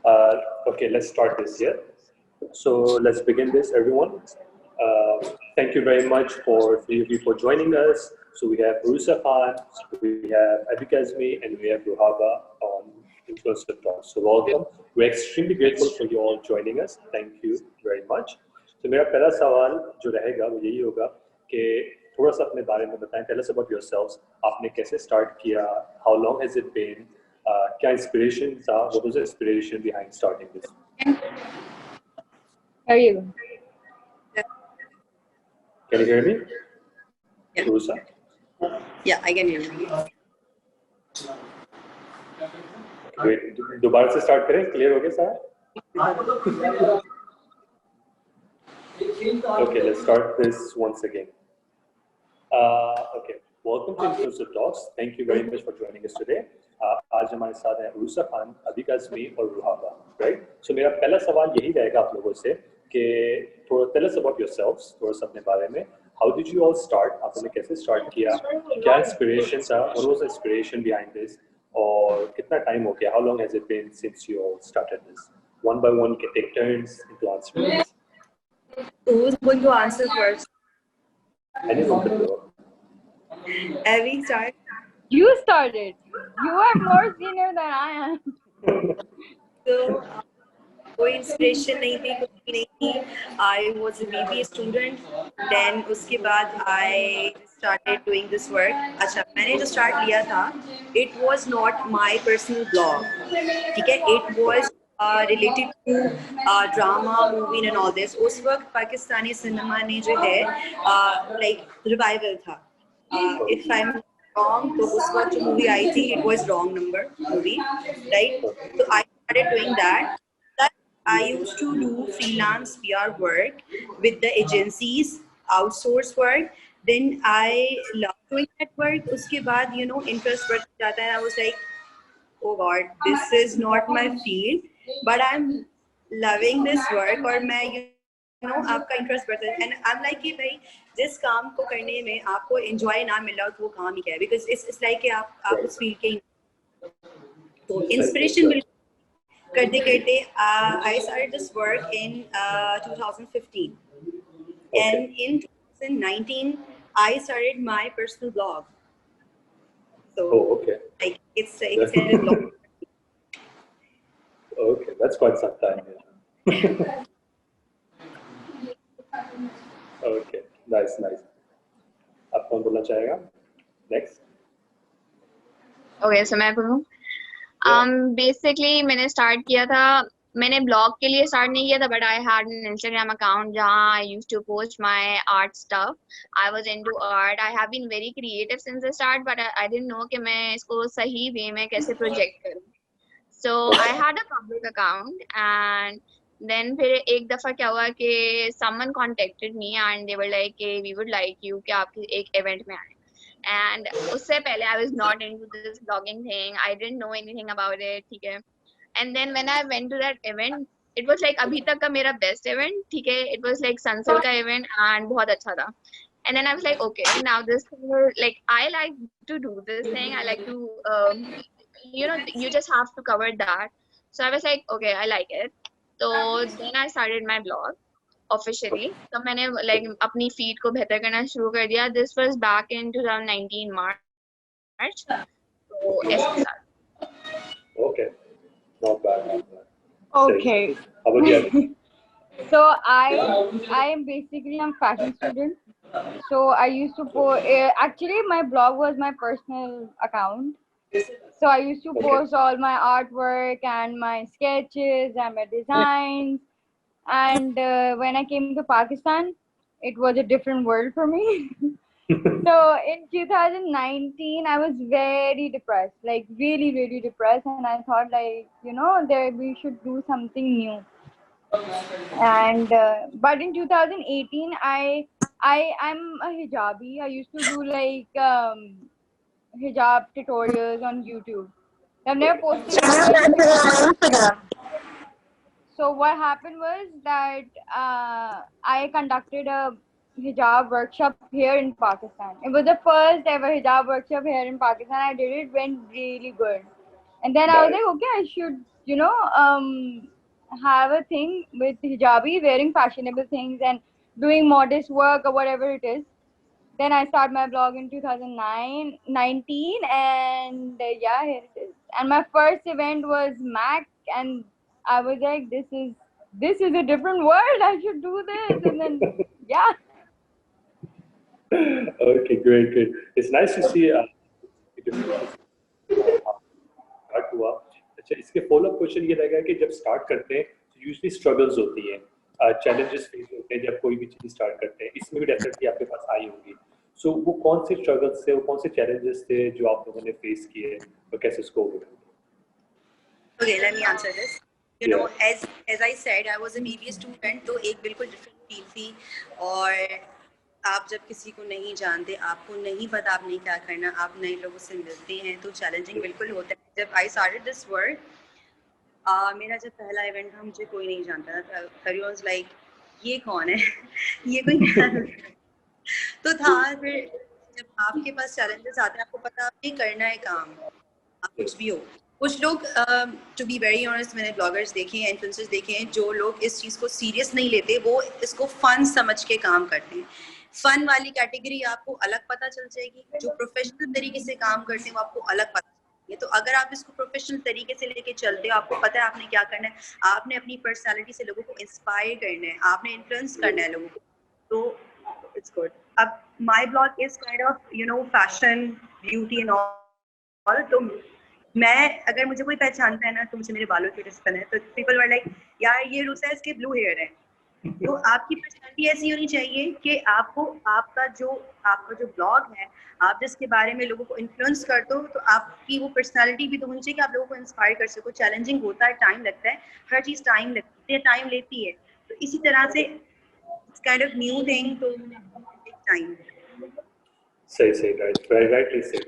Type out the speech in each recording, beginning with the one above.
Okay, let's start this here. So let's begin this, everyone. Thank you very much for three of you for joining us. So we have Rusa Khan, we have Abi Kazmi, and we have Ruhaba on Influencer Talk. So welcome. We're extremely grateful for you all joining us. Thank you very much. So मेरा पहला सवाल जो रहेगा वो यही होगा कि थोड़ा सा अपने बारे में बताएं. Tell us about yourselves. आपने कैसे start किया? How long has it been? क्या inspiration था? What was the inspiration behind starting this? There you go. Can you hear me? Yeah. Rusa? Yeah, I can hear you. Wait, दोबारा से start करें? Clear हो गया सारा? Okay, let's start this once again. Okay, welcome to Influencer Talks. Thank you very much for joining us today. आज हमारे साथ हैं रूसा खान, अभी कज़मी और रुहाबा, right? So मेरा पहला सवाल यही रहेगा आप लोगों से कि थोड़ा tell us about yourselves, थोड़ा सा अपने बारे में. How did you all start? आपने कैसे start किया? क्या inspiration था? What was the inspiration behind this? और कितना time हो गया? How long has it been since you all started this? One by one, can take turns into answering. Who's going to answer first? Anyone could go. Abby, start. You started. You are more senior than I am. So, कोई inspiration नहीं थी, कुछ भी नहीं थी. I was a BBA student. Then उसके बाद I started doing this work. अच्छा, मैंने जो start लिया था, it was not my personal blog. ठीक है, it was related to drama, movie and all this. उस वक्त पाकिस्तानी सिनेमा ने जो है like revival था. If I'm wrong, तो उस वक्त जो movie आई थी, it was wrong number movie, right? So I started doing that. I used to do freelance PR work with the agencies, outsource work. Then I loved doing that work. उसके बाद, you know, interest बढ़ता जाता है. I was like, oh God, this is not my field, but I'm loving this work. और मैं, you know, आपका interest बढ़ता है. And I'm like कि भाई जिस काम को करने में आपको enjoy ना मिला तो वो काम ही क्या है? Because it's like कि आप उस field के तो inspiration will करते करते I started this work in 2015, and in 2019 I started my personal blog. So okay. Like it's a long. Okay, that's quite some time. Yeah. Okay, nice. आप कौन बोलना चाहेगा? Next. Okay, so मैं बोलूँ. Basically मैंने start किया था. मैंने blog के लिए start नहीं किया था, but I had an Instagram account जहाँ I used to post my art stuff. I was into art. I have been very creative since the start, but I didn't know कि मैं इसको सही way में कैसे project करूँ. So I had a public account, and then फिर एक दफ़ा क्या हुआ कि someone contacted me and they were like कि we would like you कि आपकी एक event में आए. And उससे पहले I was not into this blogging thing. I didn't know anything about it, ठीक है. And then when I went to that event, it was like अभी तक का मेरा best event, ठीक है. It was like Sunsil का event and बहुत अच्छा था. And then I was like, okay, now this thing, like I like to do this thing. I like to, you know, you just have to cover that. So I was like, okay, I like it. So then I started my blog officially. तो मैंने like अपनी feed को बेहतर करना शुरू कर दिया. This was back in 2019 March. So ऐसे था. Okay, not bad. Okay. How about you? So I am basically a fashion student. So I used to post. Actually, my blog was my personal account. So I used to post all my artwork and my sketches and my designs. And when I came to Pakistan, it was a different world for me. So in 2019, I was very depressed, like really, really depressed. And I thought, like, you know, we should do something new. And but in 2018, I'm a hijabi. I used to do like hijab tutorials on YouTube. I've never posted it on Instagram. So what happened was that I conducted a hijab workshop here in Pakistan. It was the first ever hijab workshop here in Pakistan. I did it, went really good. And then I was like, okay, I should you know, have a thing with hijabi, wearing fashionable things and doing modest work or whatever it is. Then I started my blog in 2019, and yeah, here it is. And my first event was Mac, and I was like, this is a different world. I should do this. And then yeah. Okay, great, great. It's nice to see start हुआ. अच्छा, इसके follow up question ये रहेगा कि जब start करते हैं तो यूजुअली स्ट्रगल्स होती हैं, चैलेंजेस फेस होते हैं जब कोई भी चीज स्टार्ट करते हैं. इसमें भी डेफिनेटली आपके पास आई होंगी. सो वो कौन से स्ट्रगल्स थे, वो कौन से चैलेंजेस थे जो आप लोगों ने फेस किए और कैसे उसको ओवरकम किया? Okay, let me answer this. You know, as I said, I was a BBA student, तो एक बिल्कुल डिफरेंट फील थी. और आप जब किसी को नहीं जानते, आपको नहीं पता आपने क्या करना, आप नए लोगों से मिलते हैं तो चैलेंजिंग बिल्कुल होता है. जब आई स्टार्टेड दिस वर्क, मेरा जब पहला इवेंट था, मुझे कोई नहीं जानता था. एवरीवन वाज लाइक, ये कौन है? ये कोई नया तो था. फिर जब आपके पास चैलेंजेस आते हैं, आपको पता आपने करना है काम, आप कुछ भी हो. कुछ लोग, टू बी वेरी ऑनेस्ट, मैंने ब्लॉगर्स देखे हैं, इन्फ्लुएंसर्स देखे हैं, जो लोग इस चीज़ को सीरियस नहीं लेते, वो इसको फन समझ के काम करते हैं. फन वाली कैटेगरी आपको अलग पता चल जाएगी, जो प्रोफेशनल तरीके से काम करते हैं वो आपको अलग पता चलेगी. तो अगर आप इसको प्रोफेशनल तरीके से लेके चलते हो, आपको पता है आपने क्या करना है, आपने अपनी पर्सनालिटी से लोगों को इंस्पायर करना है, आपने इन्फ्लुएंस करना है लोगों को, तो इट्स गुड. अब my blog is kind of, you know, fashion, beauty and all. तो मैं, अगर मुझे कोई पहचानता है ना, तो मुझे मेरे बालों की पसंद है, तो पीपल वर लाइक, यार ये रूसा है, इसके ब्लू हेयर है. तो आपकी पर्सनैलिटी ऐसी होनी चाहिए कि आपको आपका जो ब्लॉग है, आप जिसके बारे में लोगों को इन्फ्लुएंस करते हो, तो आपकी वो पर्सनैलिटी भी तो होनी चाहिए कि आप लोगों को इंस्पायर कर सको. चैलेंजिंग होता है, टाइम लगता है, हर चीज़ टाइम लगती है, टाइम लेती है. तो इसी तरह से it's kind of new thing, तो टाइम. सही सही, राइटली सेड.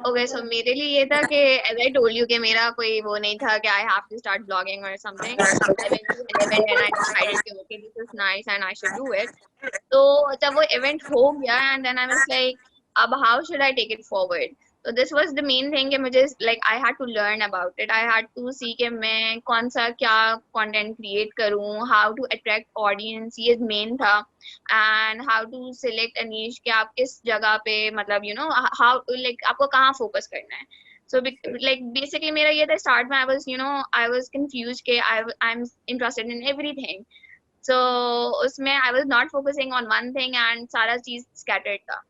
Okay, so मेरे लिए ये था कि as I told you कि मेरा कोई वो नहीं था कि I have to start blogging or something. I went to an event and I decided कि okay, this is nice and I should do it. तो जब वो event हो गया and then I was like, अब how should I take it forward? So this was the main thing कि मुझे like I had to learn about it. I had to see कि मैं कौन सा क्या content create करूँ, how to attract audience, ये main था. And how to select a niche कि आप किस जगह पे, मतलब you know how like आपको कहाँ focus करना है. So like basically मेरा ये था, start में I was confused कि I'm interested in everything. So उसमें I was not focusing on one thing and सारा चीज scattered था.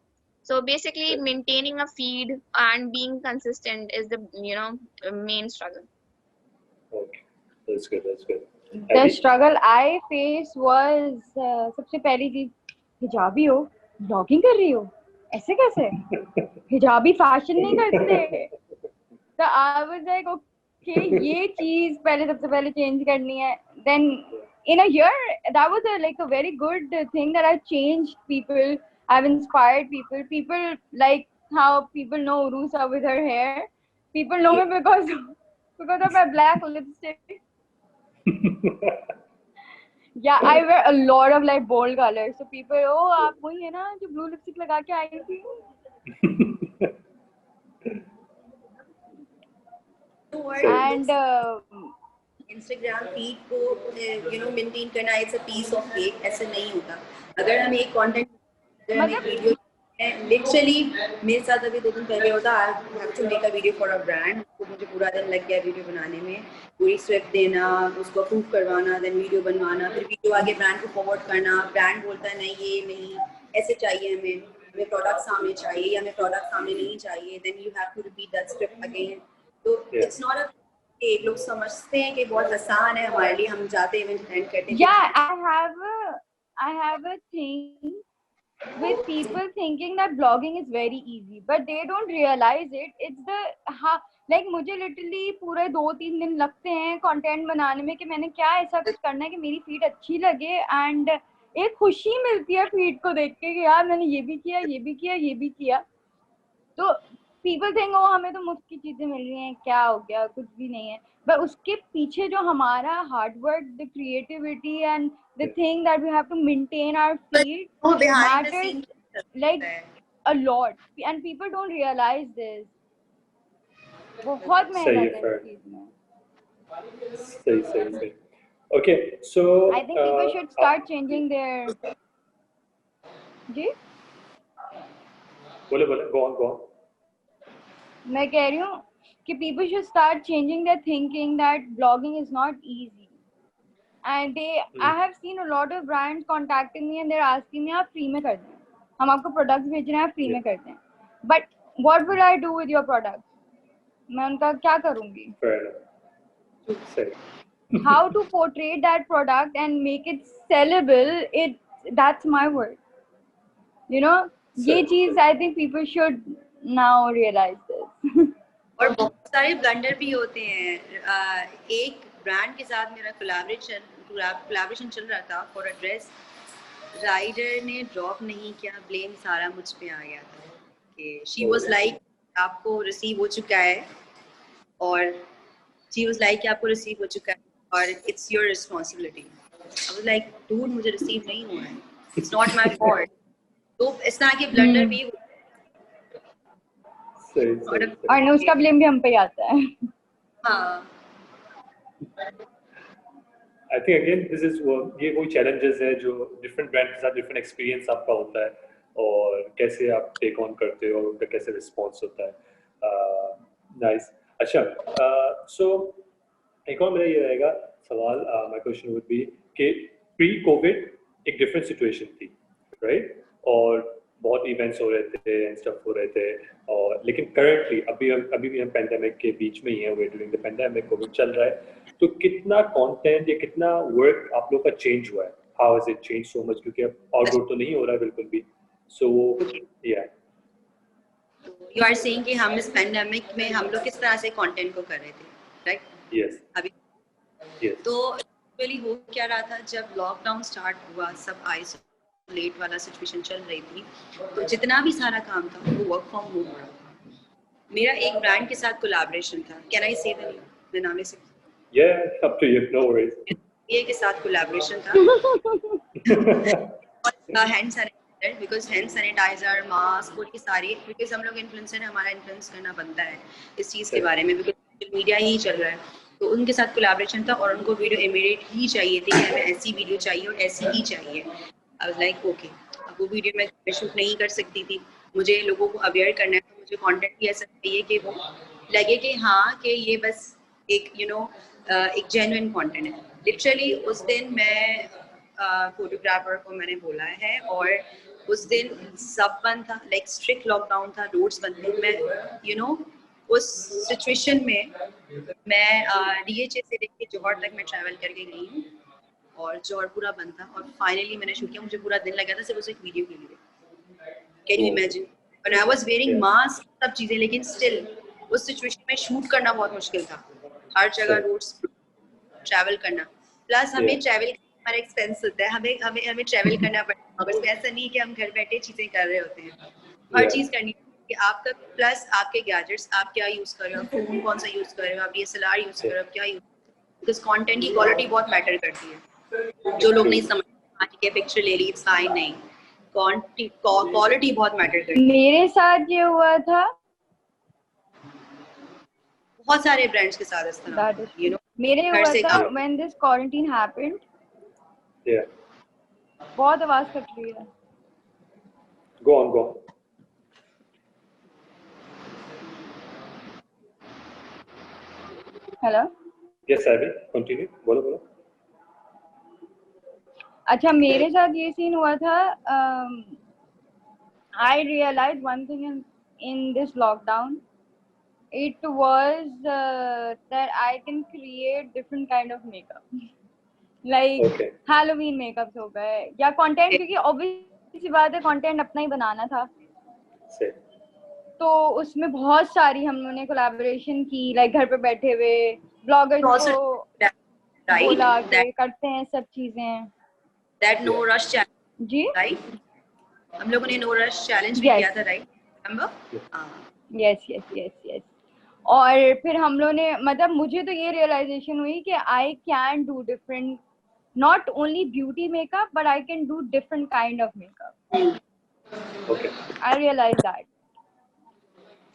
So basically maintaining a feed and being consistent is the main struggle. Okay, that's good. The struggle I faced was सबसे पहली चीज, हिजाबी हो, blogging कर रही हो, ऐसे कैसे? हिजाबी फैशन नहीं करते. तो I was like, okay, ये चीज पहले सबसे पहले चेंज करनी है. Then in a year, that was like a very good thing that I changed people. I've inspired people. People like how people know Rusa with her hair. People know me because of my black lipstick. Yeah, I wear a lot of like bold colors. So people, oh, आप वही है ना जो blue lipstick लगा के आई थी. And Instagram feed को maintain करना, it's a piece of cake. ऐसे नहीं होता. अगर हम एक content, वीडियो, literally मेरे साथ अभी 2 दिन पहले होता, I have to make a video for a brand. तो मुझे पूरा दिन लग गया वीडियो बनाने में, पूरी स्क्रिप्ट देना, उसको अप्रूव करवाना, देन वीडियो बनवाना, फिर वीडियो आगे ब्रांड को फॉरवर्ड करना. ब्रांड बोलता है नहीं, ये नहीं, ऐसे चाहिए हमें प्रोडक्ट सामने चाहिए, या हमें प्रोडक्ट सामने नहीं चाहिए. Then you have to repeat that script again. तो इट्स नॉट अ, लोग समझते हैं कि बहुत आसान है हमारे लिए, हम जाते हैं इवेंट अटेंड करते हैं. Yeah, I have a thing with people thinking that blogging is very easy, but they don't realize it. It's the like मुझे literally पूरे 2-3 दिन लगते हैं कंटेंट बनाने में कि मैंने क्या ऐसा कुछ करना है कि मेरी फीड अच्छी लगे, एंड एक खुशी मिलती है फीड को देख के कि यार मैंने ये भी किया, ये भी किया, ये भी किया. तो people think oh हमें तो मुफ्त की चीजें मिल रही हैं, क्या हो गया, कुछ भी नहीं है. पर उसके पीछे जो हमारा hard work, the creativity and the thing that we have to maintain our feed matters like a lot, and people don't realize this. बहुत सही मेहनत है, है इस fair. चीज में. सही. Okay, so I think people should start changing their. जी बोले go on. मैं कह रही हूँ कि people should start changing their thinking that blogging is not easy. And I have seen a lot of brands contacting me and they're asking me आप free में कर दें, हम आपको प्रोडक्ट्स भेज रहे हैं, आप फ्री में कर दें. But what will I do with your products? मैं उनका क्या करूँगी? Fair enough. सही. How to portray that product and make it sellable, that's my work. You know, ये चीज I think people should now realize this. और बहुत सारे ब्लंडर भी होते हैं. एक ब्रांड के साथ मेरा कोलैबोरेशन चल रहा था फॉर अ ड्रेस. राइडर ने ड्रॉप नहीं किया, ब्लेम सारा मुझ पे आ गया था कि शी वाज लाइक आपको रिसीव हो चुका है, और शी वाज लाइक आपको रिसीव हो चुका है और it's your responsibility. I was like dude, मुझे रिसीव नहीं हुआ है, इट्स नॉट माय फॉल्ट. तो इस तरह के ब्लंडर भी सही. और उसका ब्लेम भी हम पे ही आता है. हाँ. I think again this is ये वही challenges है जो different brand के साथ different experience आपका होता है और कैसे आप take on करते हो और उनका कैसे response होता है. Nice. अच्छा, so एक और मेरा ये रहेगा सवाल, my question would be कि pre-COVID एक different situation थी, right? और बहुत इवेंट्स हो रहे थे एंड स्टफ हो रहे थे, और लेकिन करंटली अभी भी हम पैंडेमिक के बीच में ही हैं. वे ड्यूरिंग द पैंडेमिक कोविड चल रहा है, तो कितना कंटेंट या कितना वर्क आप लोग का चेंज हुआ है? How has it change so much? क्योंकि अब आउटडोर तो नहीं हो रहा है बिल्कुल भी. सो या यू आर सेइंग कि हम इस पैंडेमिक में हम लोग किस तरह से कंटेंट को कर रहे थे, राइट? यस. अभी तो एक्चुअली हो क्या रहा था, जब लॉकडाउन स्टार्ट हुआ, सब आइसोलेट वाला सिचुएशन चल रही थी, तो जितना भी सारा काम था वो वर्क फ्रॉम होम हो रहा था. मेरा एक ब्रांड के साथ कोलैबोरेशन था. कैन आई से द नेम? मैं नाम ले सकती हूँ? Yeah, up to you, no worries. ये के साथ कोलैबोरेशन था. Hand sanitiser, because hand sanitiser, mask, वो सारे, बिकॉज हम लोग इन्फ्लुएंसर हैं, हमारा इन्फ्लुएंस करना बनता है इस चीज़ के बारे में, बिकॉज सोशल मीडिया ही चल रहा है. तो उनके साथ कोलैबोरेशन था और उनको वीडियो इमीडिएट ही चाहिए थी कि हमें ऐसी वीडियो चाहिए और ऐसी ही चाहिए. आई वाज लाइक ओके. अब वो वीडियो मैं शूट नहीं कर सकती थी, मुझे लोगों को अवेयर करना है, मुझे कंटेंट भी ऐसा चाहिए कि वो लगे कि हाँ कि ये बस एक एक जेन्युइन कंटेंट है. लिटरली उस दिन मैं फोटोग्राफर को मैंने बोला है, और उस दिन सब बंद था, लाइक स्ट्रिक्ट लॉकडाउन था, रोड्स बंद थे. मैं उस सिचुएशन में मैं DHA से लेके जौहर तक मैं ट्रैवल करके गई हूँ, और जौहर पूरा बंद था, और फाइनली मैंने शूट किया. मुझे पूरा दिन लगा था सिर्फ उस एक वीडियो के लिए. Can you imagine? और आई वाज वेयरिंग मास्क, सब चीजें, लेकिन स्टिल उस सिचुएशन में शूट करना बहुत मुश्किल था. हर जगह रोड्स ट्रैवल करना, प्लस हमें ट्रैवल हमारा एक्सपेंस होता है, हमें ट्रैवल करना पड़ता है. बस ऐसा नहीं कि हम घर बैठे चीजें कर रहे होते हैं, हर चीज करनी कि आपका, प्लस आपके गैजेट्स, आप क्या यूज कर रहे हो, फोन कौन सा यूज कर रहे हो, आप DSLR यूज कर रहे हो, क्या यूज, बिकॉज कंटेंट की क्वालिटी बहुत मैटर करती है. जो लोग नहीं समझते कि पिक्चर ले ली इट्स फाइन, नहीं, क्वालिटी बहुत मैटर करती है. मेरे साथ ये हुआ था, बहुत सारे ब्रांड्स के साथ इस तरह, मेरे हुआ था when this quarantine happened. Yeah. बहुत आवाज कट रही है. Go on. Hello. Yes, Abby, continue. बोलो. अच्छा, मेरे साथ ये सीन हुआ था. I realized one thing in this lockdown. It was that I can create different kind of makeup. Like Halloween makeups हो गए, या content, क्योंकि obvious सी बात है content अपना ही बनाना था. तो उसमें बहुत सारी हम लोगों ने कोलैबोरेशन की, लाइक घर पे बैठे हुए ब्लॉगर्स को बोला कि करते हैं सब चीजें. That no rush challenge, ji, right? हम लोगों ने no rush challenge भी किया था, right? Remember? Yes. और फिर हम लोगों ने, मतलब मुझे तो ये रियलाइजेशन हुई कि I can do different, not only beauty makeup, but I can do different kind of makeup. Okay. I realized that.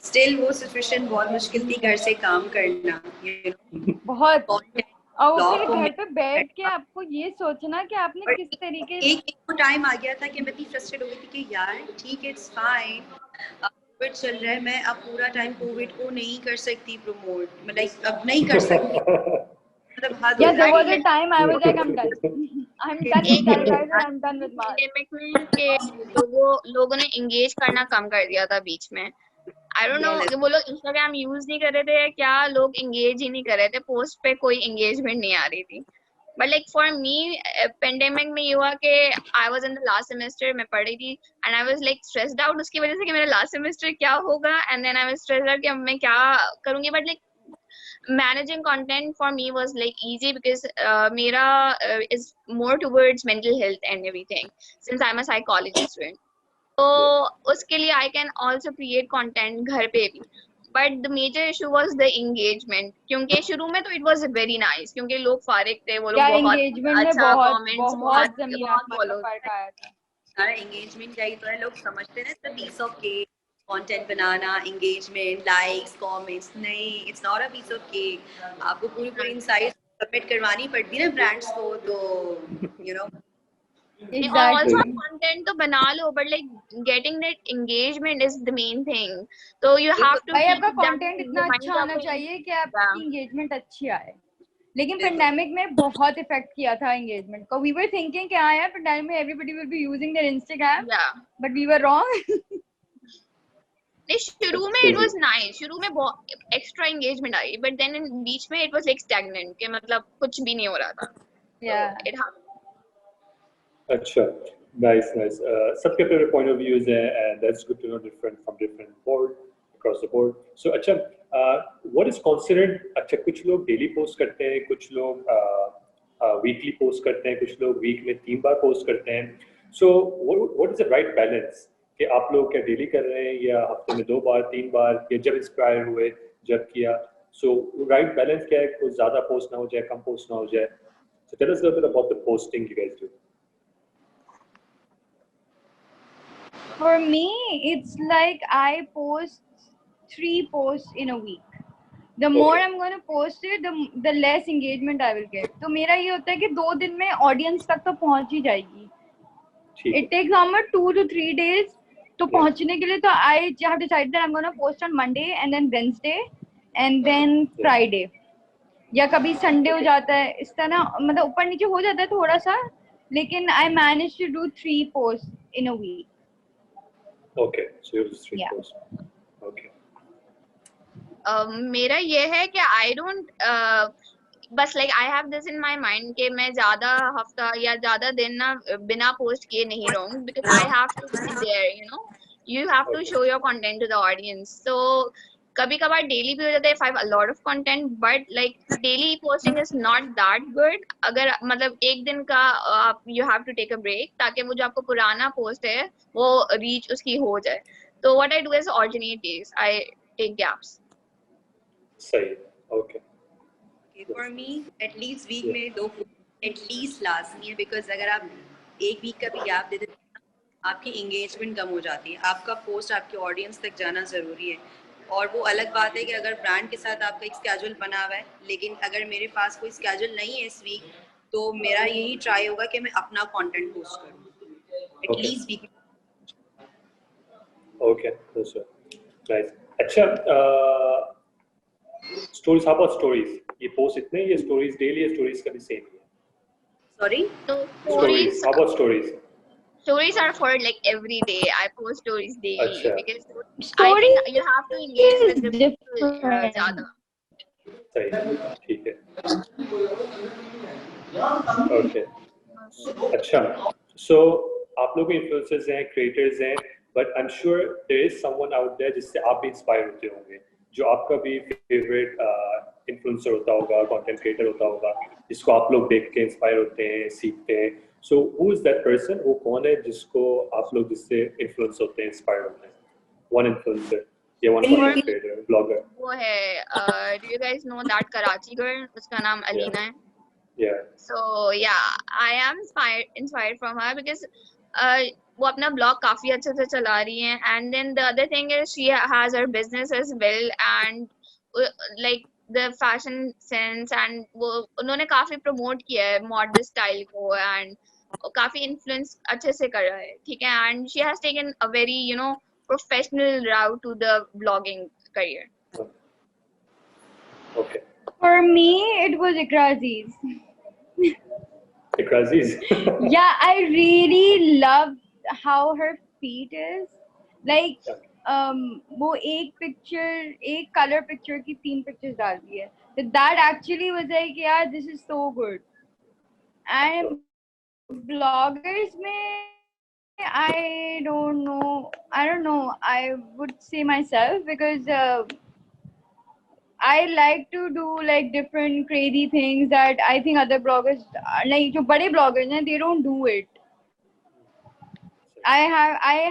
Still वो सिचुएशन बहुत मुश्किल थी घर से काम करना, you know, बहुत। content और blog फिर को घर पे बैठ के आपको ये सोचना कि आपने किस तरीके एक वो टाइम आ गया था कि मैं इतनी फ्रस्ट्रेट हो गई थी कि यार ठीक है, इट्स फाइन, कोविड चल रहा है, मैं अब पूरा टाइम कोविड को नहीं कर सकती प्रमोट, मतलब अब नहीं कर सकती, मतलब हद Yeah, हो there was जाती a time I was like, I'm done. I'm done with Calcutta, I'm done with Mars. Pandemic में के लोगों ने एंगेज करना कम कर दिया था बीच में। आई डोंट नो कि वो लोग इंस्टाग्राम यूज नहीं कर रहे थे, क्या लोग एंगेज ही नहीं कर रहे थे, पोस्ट पे कोई एंगेजमेंट नहीं आ रही थी। But like for me pandemic में ये हुआ कि I was in the last semester, मैं पढ़ रही थी and I was like stressed out उसकी वजह से कि मेरा लास्ट सेमेस्टर क्या होगा, and then I was stressed out कि अब मैं क्या करूंगी। But like managing content for me was like easy because mera is more towards mental health and everything since I'm a psychology student, so uske liye I can also create content ghar pe bhi। but the major issue was the engagement, क्योंकि शुरू में तो it was very nice क्योंकि लोग फारिग थे, वो लोग क्या बहुत engagement में अच्छा बहुत comments बहुत जमीन बहुत आसमान का follow फर्क आया था। सारा एंगेजमेंट का ही तो है, लोग समझते हैं ना पीस ऑफ केक, कंटेंट बनाना, एंगेजमेंट, लाइक्स, कमेंट्स, नहीं, it's not a piece of cake. आपको पूरी पूरी इनसाइट सबमिट करवानी पड़ती है ना ब्रांड्स को, तो यू नो और also Exactly. content तो बना लो, but like getting that engagement is the main thing, so you have to भाई keep आपका that कंटेंट in इतना your mind अच्छा कि आना आपको चाहिए कि Yeah. आपकी एंगेजमेंट अच्छी आए। लेकिन बिल्कुल। पेंडेमिक में बहुत इफेक्ट किया था एंगेजमेंट को। वी वर थिंकिंग कि हाँ यार पेंडेमिक में everybody will be using their Instagram, Yeah. But we were wrong. नहीं, शुरू में it was nice, शुरू में बहुत एक्स्ट्रा एंगेजमेंट आई, but then in बीच में it was like stagnant कि मतलब कुछ भी नहीं हो रहा था। Yeah. It happened. अच्छा, nice, nice. सबके अपने point of views हैं, and that's good to know different from different board across the board. So अच्छा, what is considered, अच्छा कुछ लोग daily post करते हैं, कुछ लोग weekly post करते हैं, कुछ लोग week में 3 बार post करते हैं. So what is the right balance कि आप लोग क्या daily कर रहे हैं या हफ्ते में 2 बार 3 बार या जब inspire हुए जब किया? So right balance क्या है, कुछ ज़्यादा post ना हो जाए, कम post ना हो जाए. So tell us a little bit about the posting you guys do. For me, it's like I post 3 posts in a week. The more Okay. I'm going to post it, the less engagement I will get. तो मेरा ये होता है कि 2 दिन में audience तक तो पहुंच ही जाएगी। ठीक It takes almost 2 to 3 days तो पहुंचने के लिए। तो I have decided that I'm going to post on Monday and then Wednesday and then Friday, या कभी संडे हो जाता है, इस तरह मतलब ऊपर नीचे हो जाता है थोड़ा सा, लेकिन I managed to do 3 posts in a week. Okay, so it was 3 Yeah. posts. Okay. मेरा ये है कि I don't बस like I have this in my mind कि मैं ज़्यादा हफ्ता या ज़्यादा दिन ना बिना पोस्ट किए नहीं रहूँ, because I have to be there, you know, you have to show your content to the audience. So कभी कभार डेली भी हो जाता है if I have a lot of content, but like daily posting is not that good. अगर मतलब एक दिन का आप you have to take a break ताकि वो जो आपको पुराना पोस्ट है वो रीच उसकी हो जाए। तो what I do is alternate days, I take gaps. सही, okay. For me at least week में 2 एटलीस्ट लाजमी है, बिकॉज अगर आप एक वीक का भी गैप दे देते हैं आपकी एंगेजमेंट कम हो जाती है, आपका पोस्ट आपके ऑडियंस तक जाना ज़रूरी है। और वो अलग बात है कि अगर ब्रांड के साथ आपका एक स्केड्यूल बना हुआ है, लेकिन अगर मेरे पास कोई स्केड्यूल नहीं है इस वीक, तो मेरा यही ट्राई होगा कि मैं अपना कंटेंट पोस्ट करूँ at least week. Okay, that's right. Nice. अच्छा, stories, how about stories? ये post इतने, ये stories daily या stories का भी same है? Sorry, So Stories, how about stories? stories are for like every day. I post stories daily अच्छा. because I Story think you have to engage with the people different. ज़्यादा. सही, ठीक है. Okay. अच्छा, so आप लोग influencers हैं, creators हैं, but I'm sure there is someone out there जिससे आप भी inspire होते होंगे, जो आपका भी favorite influencer होता होगा, content creator होता होगा, जिसको आप लोग देख के inspire होते हैं, सीखते हैं. So who is that person? वो कौन है जिसको आप लोग जिससे influence होते हैं, inspire होते हैं? One influencer या one content creator, blogger. वो है do you guys know that Karachi girl? उसका नाम अलीना है. Yeah. So yeah, I am inspired from her because वो अपना ब्लॉग काफी अच्छे से चला रही हैं. And then the other thing is she has her business as well, and like the fashion sense, and वो उन्होंने काफी प्रमोट किया है मॉडल स्टाइल को, एंड काफी इन्फ्लुएंस अच्छे से कर रहा है. ठीक है. And she has taken a very professional route to the blogging career. Okay. For me, it was Ikra Aziz. Ikra Aziz. Yeah, I really loved how her feet is. Like, वो एक color picture की 3 pictures डालती है. So that actually was like, yeah, this is so good. And bloggers में, I don't know. I would say myself, because I like to do like different crazy things that I think other bloggers, like जो बड़े bloggers हैं, they don't do it. I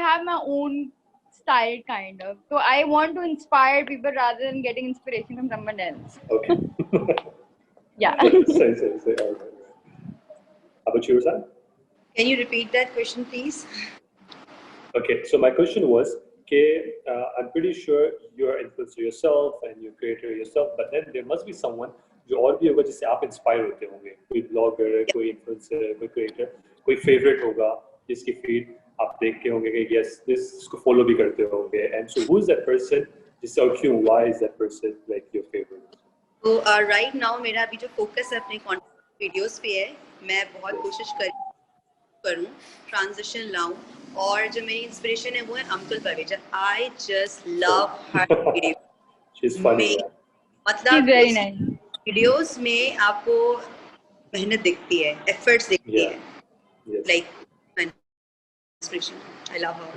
have my own style kind of. So I want to inspire people rather than getting inspiration from someone else. Okay. Yeah. Say. All right. How about you, Ruzan? Can you repeat that question, please? Okay, so my question was, I'm pretty sure you're an influencer yourself and you're a creator yourself, but then there must be someone जो और भी होगा जिससे आप inspire होते होंगे, कोई blogger, कोई इन्फ्लुएंसर, कोई क्रिएटर, कोई फेवरेट होगा जिसकी फीड आप देख के होंगे कि यस दिस इसको फॉलो भी करते होंगे, and so who is that person जिससे और क्यों, why is that person like your favourite? तो राइट नाउ मेरा अभी जो फोकस है अपने कंटेंट वीडियोस पे है, मैं बहुत कोशिश करूं ट्रांजिशन लाऊं, और जो मेरी इंस्पिरेशन है वो है Amtul Parveza. I just love her video. She is funny. मतलब वेरी नाइस. वीडियोस में आपको मेहनत दिखती है, एफर्ट्स दिखती है. Like inspiration. I love her.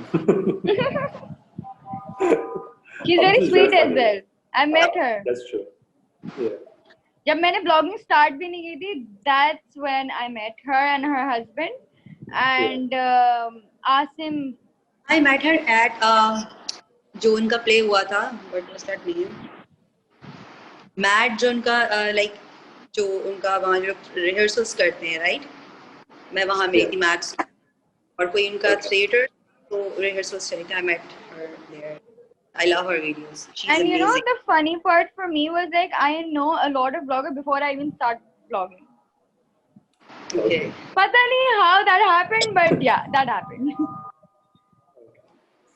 She's very sweet as well. I met her. That's true. Yeah. जब मैंने blogging start भी नहीं की थी, that's when I met her and her husband and Asim. I met her at जो उनका play हुआ था, what was that name? Matt, जो उनका लाइक जो उनका वहाँ जो रिहर्सल्स करते हैं, राइट? मैं वहाँ मिली थी मैट, और कोई उनका थिएटर तो रिहर्सल्स चली थी. I met her there. I love her videos. She's And amazing. you know, the funny part for me was like I know a lot of bloggers before I even start blogging. Okay. पता नहीं how that happened, but yeah, that happened.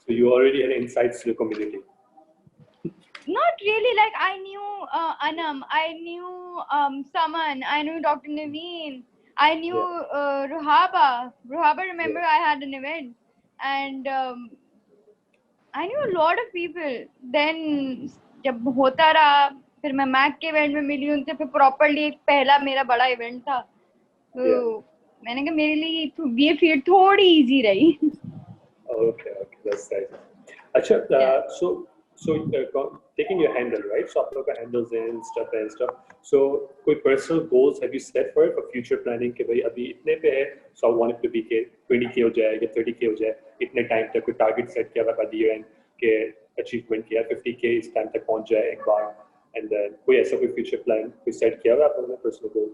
So you already had insights to the community. Not really. Like I knew Anam, I knew Saman, I knew Dr. Naveen, I knew Ruhaba. Remember, I had an event, and I knew a lot of people. Then जब होता रहा, फिर मैं Mac के event में मिली उनसे, फिर properly एक पहला मेरा बड़ा इवेंट था, तो मैंने कहा मेरे लिए ये फील्ड थोड़ी इजी रही. Okay, that's nice. अच्छा, so taking your handle, right? So आप लोग का handles and stuff. So कोई personal goals have you set for it for future planning कि भाई अभी इतने पे है, so I want it to be के 20K हो जाए या 30K हो जाए, इतने टाइम तक कोई target set किया हुआ by the year end के achievement किया 50K इस टाइम तक पहुंच जाए एक बार, and then कोई ऐसा कोई future plan कोई set किया हुआ आप लोगों ने personal goal?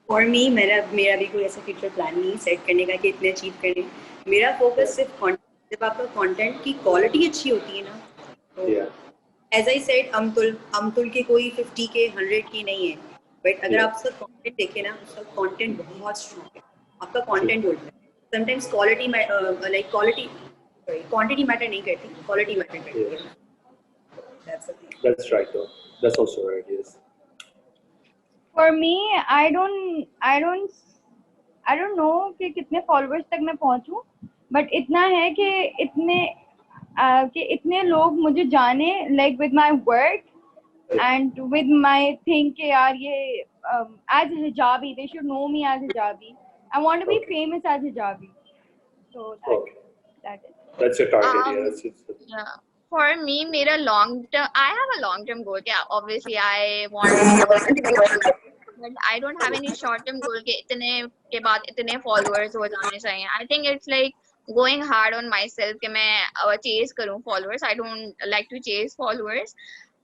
For me, मेरा भी कोई ऐसा फ्यूचर प्लान नहीं सेट करने का कि इतने अचीव करने. मेरा फोकस सिर्फ जब आपका कंटेंट की क्वालिटी अच्छी होती है ना, तो एज आई सेड अमतुल के कोई 50K 100K नहीं है, बट अगर आप उसका कंटेंट देखें ना, उसका कंटेंट बहुत स्ट्रॉन्ग है, आपका कंटेंट होता है. Sometimes quality like quantity matter नहीं करती, क्वालिटी मैटर करती है. That's right though. That's also right, yes. For me, I don't know कि कितने followers तक मैं पहुंचूं, but इतना है कि इतने लोग मुझे जाने, like with my work and with my thing कि यार ये as a hijabi, they should know me as hijabi. I want to be famous as hijabi. So that is. That's your target, yeah. For me, मेरा long term, I have a long term goal. Yeah, obviously I want, but I don't have any short term goal के इतने के बाद इतने followers हो जाने चाहिए. I think it's like going hard on myself कि मैं chase करूँ followers. I don't like to chase followers.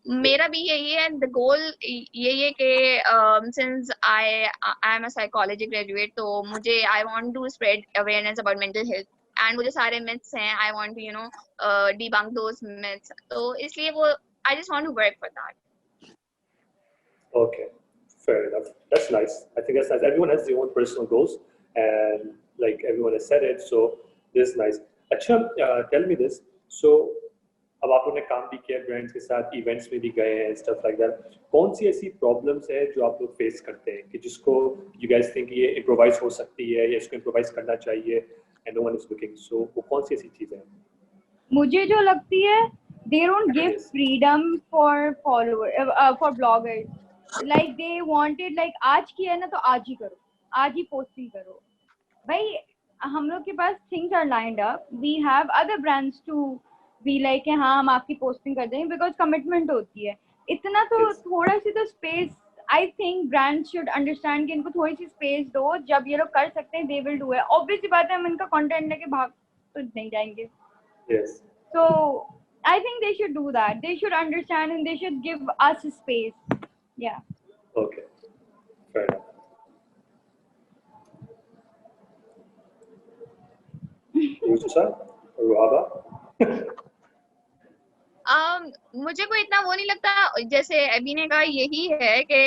मेरा भी यही है, द गोल यही है कि since I am a psychology graduate, तो मुझे I want to spread awareness about mental health, and मुझे सारे मिथ्स हैं, I want to debunk those myths, तो इसलिए वो I just want to work for that. Okay, fair enough. That's nice. I think that's nice. Everyone has their own personal goals, and like everyone has said it, so this is nice. अच्छा, tell me this. So, अब आप लोगों ने काम भी किया brands के साथ, इवेंट्स में भी गए हैं, स्टफ लाइक दैट. कौन सी ऐसी प्रॉब्लम्स है जो आप लोग फेस करते हैं कि जिसको यू गाइस थिंक ये इम्प्रोवाइज हो सकती है या इसको इम्प्रोवाइज करना चाहिए and no one is looking? So वो कौन सी ऐसी चीजें हैं? मुझे जो लगती है, they don't give Yes. freedom for bloggers. Like they wanted, like आज किया है ना तो आज ही करो, आज ही पोस्टिंग करो. भाई हम लोग के पास things are lined up. We have other brands to be like कि हाँ हम आपकी पोस्टिंग कर देंगे, because commitment होती है. इतना तो Yes. थोड़ा सी तो space, I think brands should understand कि इनको थोड़ी सी space दो. जब ये लोग कर सकते हैं they will do it. Obvious सी बात है, हम इनका content लेके भाग तो नहीं जाएंगे. Yes. So I think they should do that. They should understand and they should give us space. Yeah. Okay. Fair enough. Rusa or Ruhaba? मुझे कोई इतना वो नहीं लगता, जैसे अभी ने कहा यही है कि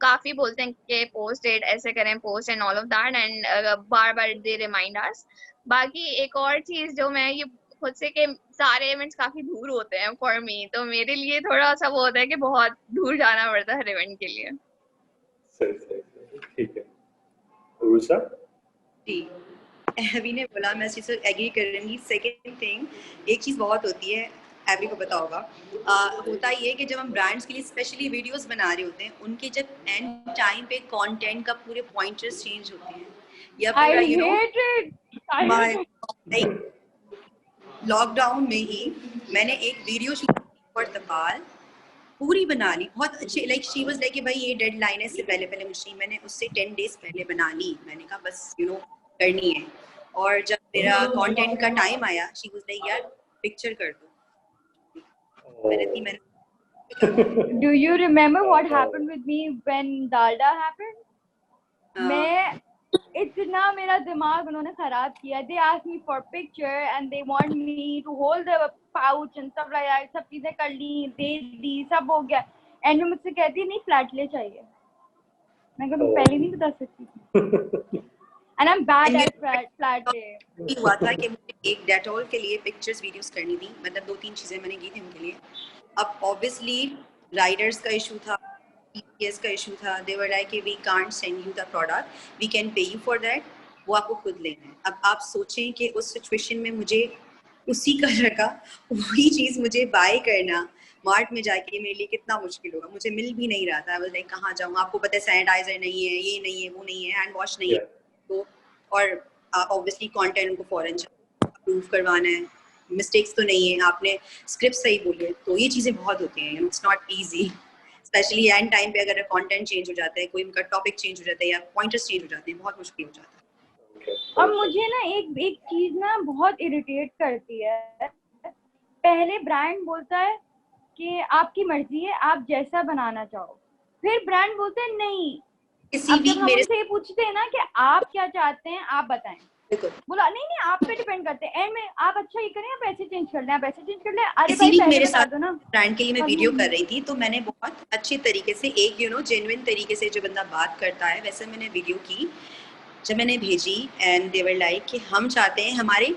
काफी बोलते हैं कि पोस्ट डेट ऐसे करें, post and all of that, and bar bar they remind us. बाकी एक और चीज जो मैं ये खुद से कि सारे इवेंट्स काफी दूर होते हैं फॉर मी, तो मेरे लिए थोड़ा सा वो होता है कि बहुत दूर जाना पड़ता है हर इवेंट के लिए. सही, ठीक है. Rusa? जी, अभी ने बोला, मैं इस चीज़ से एग्री कर रही हूँ. सेकेंड थिंग, एक चीज़ बहुत होती है, एवरी को पता होगा, होता ये है कि जब हम ब्रांड्स के लिए स्पेशली वीडियोस बना रहे होते हैं, उनके जब एंड टाइम पे कंटेंट का पूरे पॉइंटर्स चेंज होते हैं या I पूरा hate it. I hate it. Lockdown में ही मैंने एक वीडियो शूट फॉर तपाल पूरी बना ली, बहुत अच्छी. लाइक शी वाज लाइक कि भाई ये डेडलाइन है, इससे पहले मुझे, मैंने उससे 10 डेज पहले बना ली. मैंने कहा बस करनी है. और जब मेरा कंटेंट का टाइम आया, शी वाज लाइक यार पिक्चर कर दो. मैंने Do you remember what happened with me when Dalda happened? मैं इतना मेरा दिमाग उन्होंने खराब किया. They asked me for picture and they want me to hold the pouch and stuff like that. सब चीजें कर ली, दे दी, सब हो गया. एंड वो मुझसे कहती है नहीं फ्लैट ले चाहिए. मैं कहा पहले नहीं बता सकती. And I'm bad at flat lay. हुआ था कि मुझे एक डेटॉल के लिए पिक्चर्स वीडियोस करनी थी, मतलब 2-3 चीजें मैंने की थी उनके लिए. अब ऑब्वियसली राइडर्स का इशू था, TPS का इशू था. They were like we can't send you the product, we can pay you for that, वो आपको खुद लेना है. अब आप सोचें कि उस सिचुएशन में मुझे उसी कलर का वही चीज़ मुझे बाय करना मार्ट में जाके मेरे लिए कितना मुश्किल होगा. मुझे मिल भी नहीं रहा था. आई वाज लाइक कहाँ जाऊँ, आपको पता है सैनिटाइजर नहीं है, ये नहीं है, वो नहीं है, हैंड वॉश नहीं है. तो और ऑब्वियसली कंटेंट उनको फॉरन अप्रूव करवाना है, मिस्टेक्स तो नहीं है, आपने स्क्रिप्ट सही बोले, तो ये चीज़ें बहुत होती हैं. It's not easy, specially and time पे अगर कंटेंट चेंज हो जाता है, कोई उनका टॉपिक चेंज हो जाता है या पॉइंटर्स चेंज हो जाते हैं, बहुत मुश्किल हो जाता है. और मुझे ना एक चीज ना बहुत इरिटेट करती है. पहले ब्रांड बोलता है कि आपकी मर्जी है, आप जैसा बनाना चाहो, फिर ब्रांड बोलते हैं नहीं. किसी अब भी जब हम मेरे उनसे ये पूछते हैं ना कि आप क्या चाहते हैं, आप बताएं, बिल्कुल बोला नहीं आप पे डिपेंड करते हैं. एंड में आप अच्छा ये करें, आप ऐसे चेंज कर लें, आप ऐसे चेंज कर लें. अरे भाई इसीलिए पहले मेरे बता साथ दो ना. ब्रांड के लिए मैं वीडियो कर रही थी, तो मैंने बहुत अच्छे तरीके से एक जेन्युइन तरीके से जो बंदा बात करता है वैसे मैंने वीडियो की. जब मैंने भेजी एंड दे वर लाइक कि हम चाहते हैं हमारे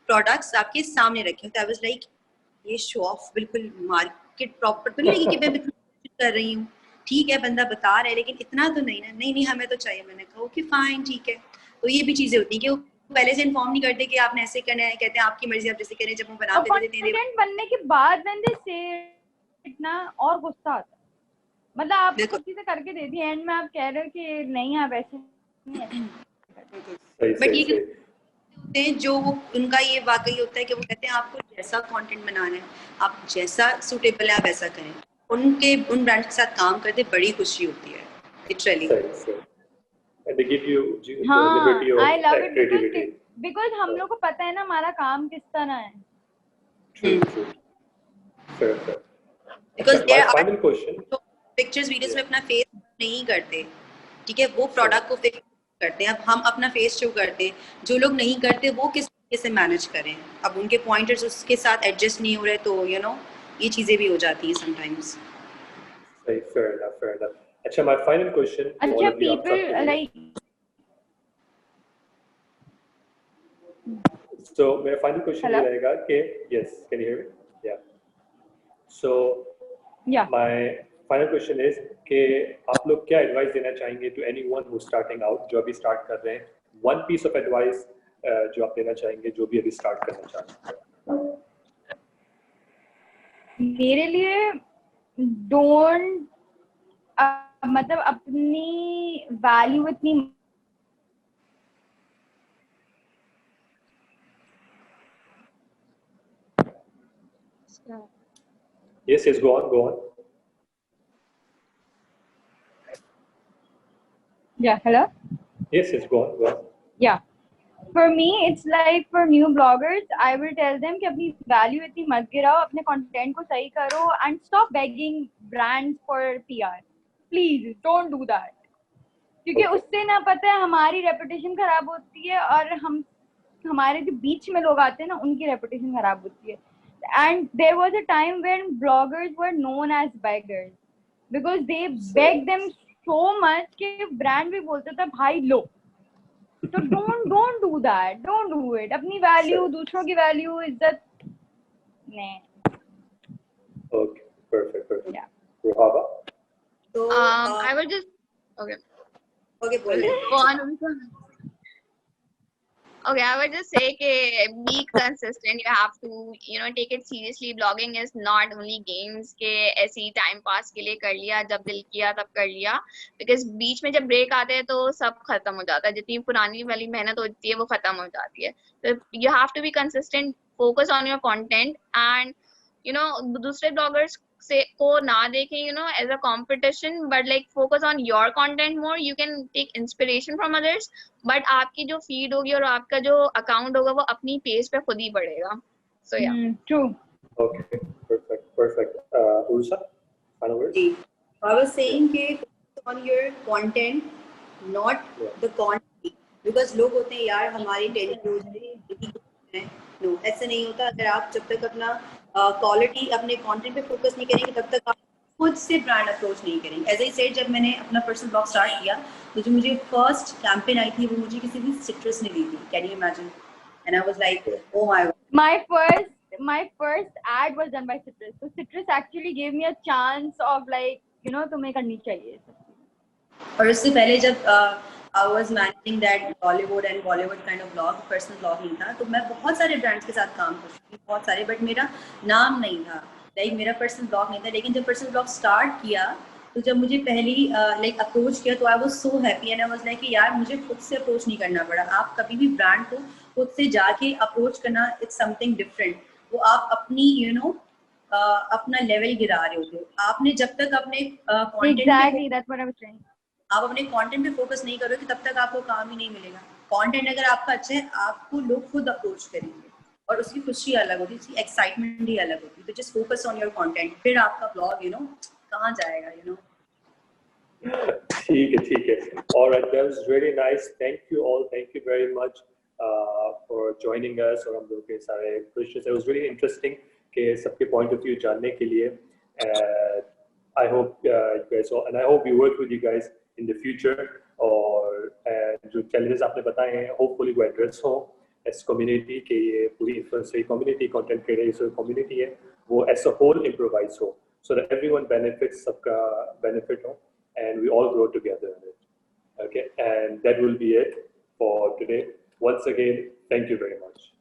प्रोडक्ट्स आपके सामने रखें, तो आई वाज लाइक ये शो ऑफ बिल्कुल मार्केट प्रॉपर तो नहीं लगी कि मैं कर रही हूँ. ठीक है बंदा बता रहा है लेकिन इतना तो नहीं ना. नहीं हमें तो चाहिए. मैंने कहा ओके फाइन ठीक है. तो ये भी चीजें होती हैं कि वो पहले से इन्फॉर्म नहीं करते कि आपने ऐसे करना है, कहते हैं आपकी मर्जी आप जैसे करें. जब वो बनाते थे कॉन्फिडेंट बनने के बाद when they say इतना और गुस्सा आता है. मतलब आप कुछ चीजें करके दे दी, एंड में आप कह रहे हो कि नहीं आप ऐसे नहीं. बट ये होते हैं जो उनका ये वाकई होता है कि वो कहते हैं आपको जैसा कंटेंट बनाना है, आप जैसा सूटेबल है आप वैसा करें. उन ब्रांड के साथ काम करते बड़ी खुशी होती है literally. And they give you the liberty of I love it creativity. because हम लोग को पता है ना हमारा काम किस तरह है. True. Fair. Because there are final question, pictures videos में अपना फेस नहीं करते, ठीक है, वो प्रोडक्ट को फिक्स करते हैं। अब हम अपना फेस शो करते हैं, जो लोग नहीं करते वो किस तरीके से मैनेज करें? अब उनके पॉइंटर्स उसके साथ एडजस्ट नहीं हो रहे, तो यू नो ये चीजें भी हो जाती हैं समटाइम्स। सही, fair enough. अच्छा, my final question to all अच्छा, of you आप people सबके लिए। like So मेरा final question ये Hello? रहेगा कि yes, can you hear me? Yeah. So yeah. my final question is कि आप लोग क्या advice देना चाहेंगे to anyone who's starting out, जो अभी start कर रहे हैं? One piece of advice जो आप देना चाहेंगे, जो भी अभी start करना चाहते हैं। मेरे लिए डोंट मतलब अपनी वैल्यू इतनी Yes, go on. yeah, hello? Yes, go on. Yeah. For me, it's like for new bloggers, I will tell them कि अपनी value इतनी मत गिराओ, अपने content को सही करो and stop begging brands for PR. Please don't do that. क्योंकि उससे ना पता है हमारी reputation खराब होती है और हमारे जो बीच में लोग आते हैं ना उनकी reputation खराब होती है. And there was a time when bloggers were known as beggars because they begged them so much कि brand भी बोलता था भाई लो. So don't do that. Don't do it. अपनी value, दूसरों की value, इज्जत नहीं. Okay, perfect. Yeah. Ruhaba? So I will just okay. बोलिए। Go on. Okay, I would just say कि be consistent. You have to, you know, take it seriously. Blogging is not only games के ऐसे ही time pass के लिए कर लिया, जब दिल किया तब कर लिया. Because बीच में जब break आते हैं तो सब खत्म हो जाता है. जितनी पुरानी वाली मेहनत होती है वो खत्म हो जाती है. So you have to be consistent. Focus on your content and you know दूसरे bloggers से को ना देखें, you know, as a competition, but like focus on your content more. You can take inspiration from others, but आपकी जो feed होगी और आपका जो account होगा वो अपनी pace पे खुद ही बढ़ेगा. So yeah. True. Okay, perfect. Ursa, final words? I was saying कि focus on your content, not the quantity, because लोग होते हैं यार हमारी टेलीविजन नो, ऐसा नहीं होता. अगर आप जब तक अपना क्वालिटी अपने कंटेंट पे फोकस नहीं करेंगे तब तक आप खुद से ब्रांड अप्रोच नहीं करेंगे. एज आई सेड, जब मैंने अपना पर्सनल ब्लॉग स्टार्ट किया तो जो मुझे फर्स्ट कैंपेन आई थी वो मुझे किसी भी सिट्रस ने दी थी. Can you imagine? And I was like oh my God. My first ad was done by Citrus. So Citrus actually gave me a chance of like, you know, तुम्हें करनी चाहिए. और उससे पहले जब I was managing that Bollywood and Bollywood kind of blog, personal blog नहीं था, तो मैं बहुत सारे ब्रांड्स के साथ काम कर चुकी थी, बहुत सारे, बट मेरा नाम नहीं था, लाइक मेरा पर्सनल ब्लॉग नहीं था. लेकिन जब पर्सनल ब्लॉग स्टार्ट किया तो जब मुझे पहली लाइक अप्रोच किया तो I was so happy and I was like यार मुझे खुद से अप्रोच नहीं करना पड़ा. आप कभी भी ब्रांड को खुद से जाके अप्रोच करना, इट्स समथिंग डिफरेंट. वो आप अपनी यू नो अपना लेवल गिरा रहे होते हो. आपने जब तक अपने Exactly, that's what I was saying. आप अपने कंटेंट पे फोकस नहीं करोगे तब तक आपको काम ही नहीं मिलेगा. कंटेंट अगर आपका अच्छा है आपको लोग खुद अप्रोच करेंगे और उसकी खुशी अलग होती है, उसकी एक्साइटमेंट ही अलग होती है. तो just focus on your content, फिर आपका ब्लॉग यू नो कहाँ जाएगा, यू नो. ठीक है. All right, that was really nice. Thank you all. Thank you very much for joining us. और हम लोग के सारे questions, it was really interesting कि सबके point of view जानने के लिए. I hope you guys all, and I hope we work with you guys in the future. और जो challenges आपने बताए हैं, hopefully वो address हो as community कि ये पूरी influencer community, content creator community है, वो as a whole improvise हो, so that everyone benefits, सबका benefit हो, and we all grow together in it. Okay, and that will be it for today. Once again, thank you very much.